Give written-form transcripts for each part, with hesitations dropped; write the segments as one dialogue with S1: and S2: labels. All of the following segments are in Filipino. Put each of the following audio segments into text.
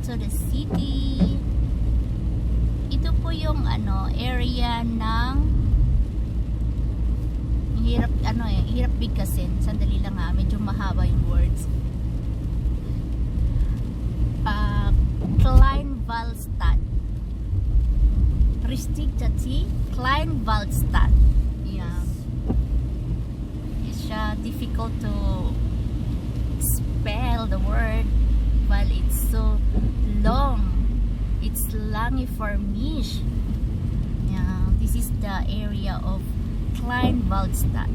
S1: to the city. Ito po yung area ng hirap bigkasin. Sandali lang medyo mahaba yung words. Kleinwaldstadt. Restricted Kleinwaldstadt. Yeah. It's difficult to spell the word while it's so long. It's lange for mich. Yeah, this is the area of Kleinwaldstadt.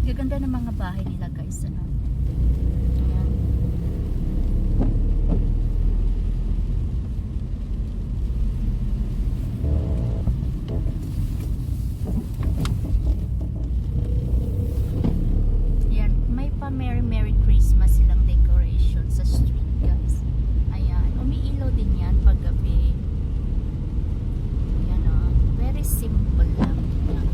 S1: Gaganda ng mga bahay nila, guys. Ayan. Ayan, may pa Merry Christmas silang decoration sa street, guys. Ayan, umiilaw din yan pag gabi. Ayan, very simple lang. Ayan.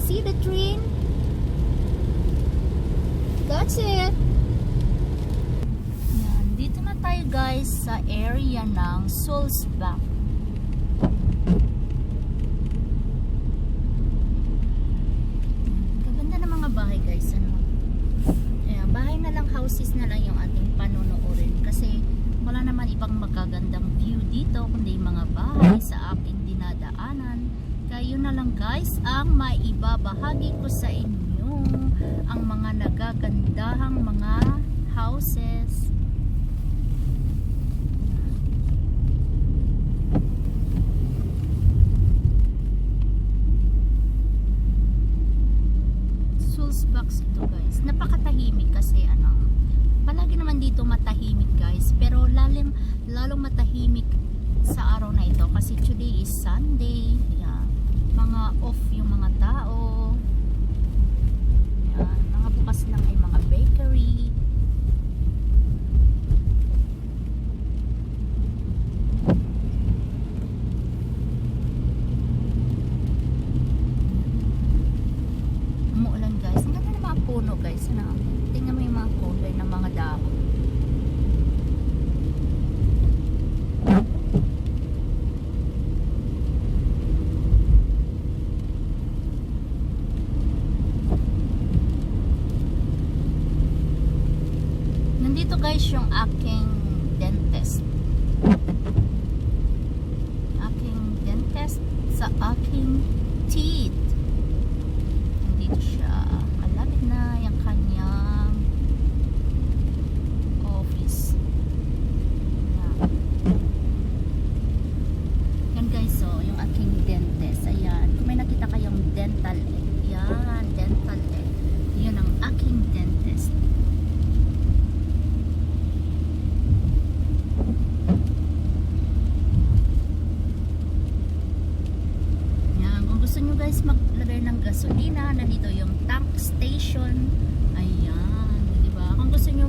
S1: See the train? That's it. Yan, dito na tayo, guys, sa area ng Sulzbach. Gaganda ng mga bahay, guys. Ayan, bahay na lang, houses na lang yung ating panunuorin kasi wala naman ibang magagandang view dito kundi mga bahay sa ating dinadaanan. Kaya yun na lang, guys, ang maibabahagi ko sa inyo, ang mga nagagandahang mga houses. Sulzbach ito, guys. Napakatahimik kasi palagi naman dito matahimik, guys, pero lalong matahimik sa araw na ito kasi today is Sunday. Mga off yung mga tao. Yan, mga bukas lang ay mga bakery. Umuulan, guys. Ang ganda ng mga puno, guys. Tingnan mo yung mga kulay ng mga dahon. Nandito, guys, yung aking dentist sa aking teeth. Nandito siya, malapit na yung kanyang office. Yan, guys, so yung aking dentist. Ayan, kung may nakita kayong dental egg, yan, dental egg, yun ang aking dentist. Gusto nyo, guys, maglagay ng gasolina, nandito yung tank station. Ayan, diba? Kung gusto nyo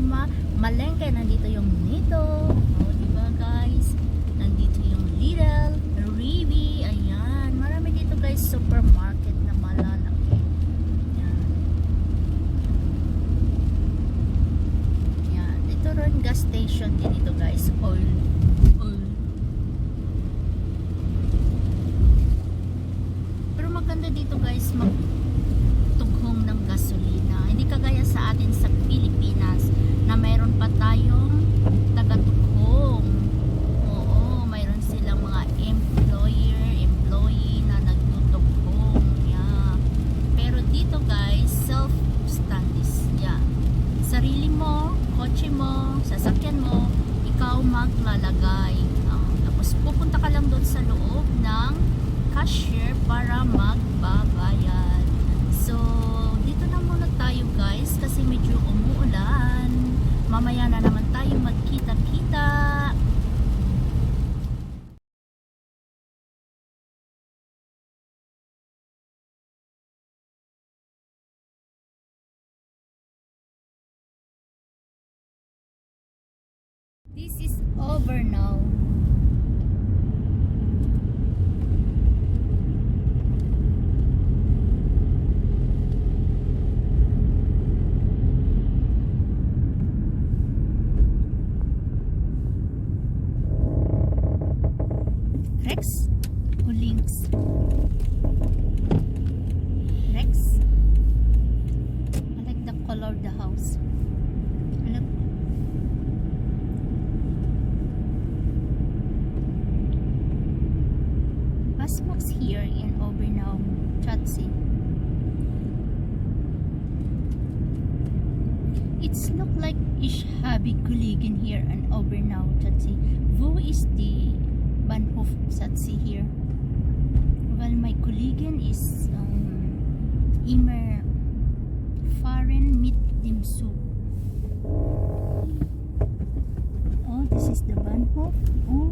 S1: malengke, nandito yung Nido. Diba, guys? Nandito yung Lidl, Rivi. Ayan, marami dito, guys, supermarket na malalaki. Ayan. Ayan, ito rin gas station din ito, guys. Oil. Maganda dito, guys, magtughong ng gasolina. Hindi kagaya sa atin sa Pilipinas na mayroon pa tayong taga-tughong. Oo, mayroon silang mga employee na nagtutughong. Yeah. Pero dito, guys, self-standis. Yeah. Sarili mo, kotse mo, sasakyan mo, ikaw maglalagay. Tapos pupunta ka lang doon sa loob ng cashier para magbabayad. So, dito na muna tayo, guys, kasi medyo umuulan. Mamaya na naman over now. Rex o Lynx? Rex? I like the color of the house. Look. Basmax here in Obernau, Chatsey. It's look like Ishabi Kuligin here in Obernau, Chatsey. Wo is the Bahnhof Chatsey here? Well, my Kollegen is immer fahren mit dem Zug. Oh, this is the Bahnhof. Oh.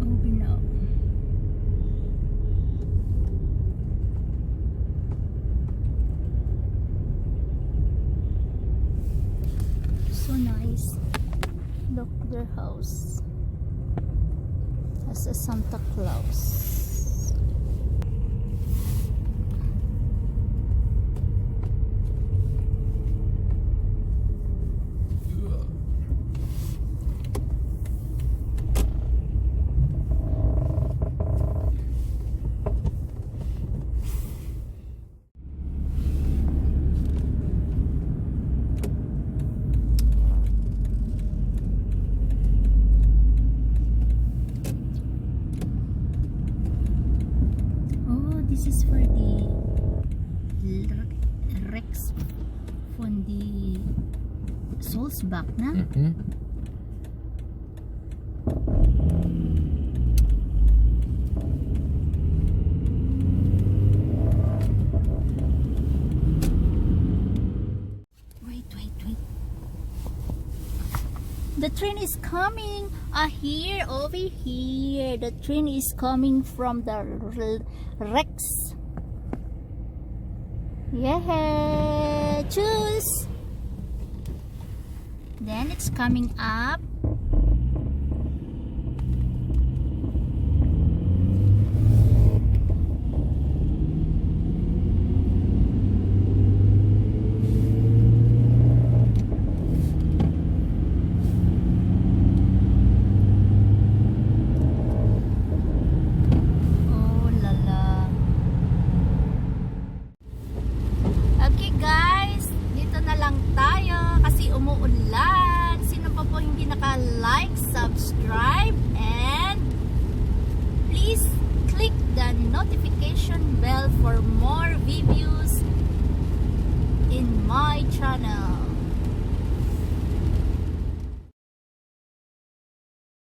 S1: Obernau. So nice. Look, their house has a Santa Claus. This is for the Rex from the Sulzbach, na? Wait. The train is coming. Here, over here. The train is coming from the Rex. Yeah, choose. Then it's coming up. Umuulan. Sino pa po hindi naka-like, subscribe, and please click the notification bell for more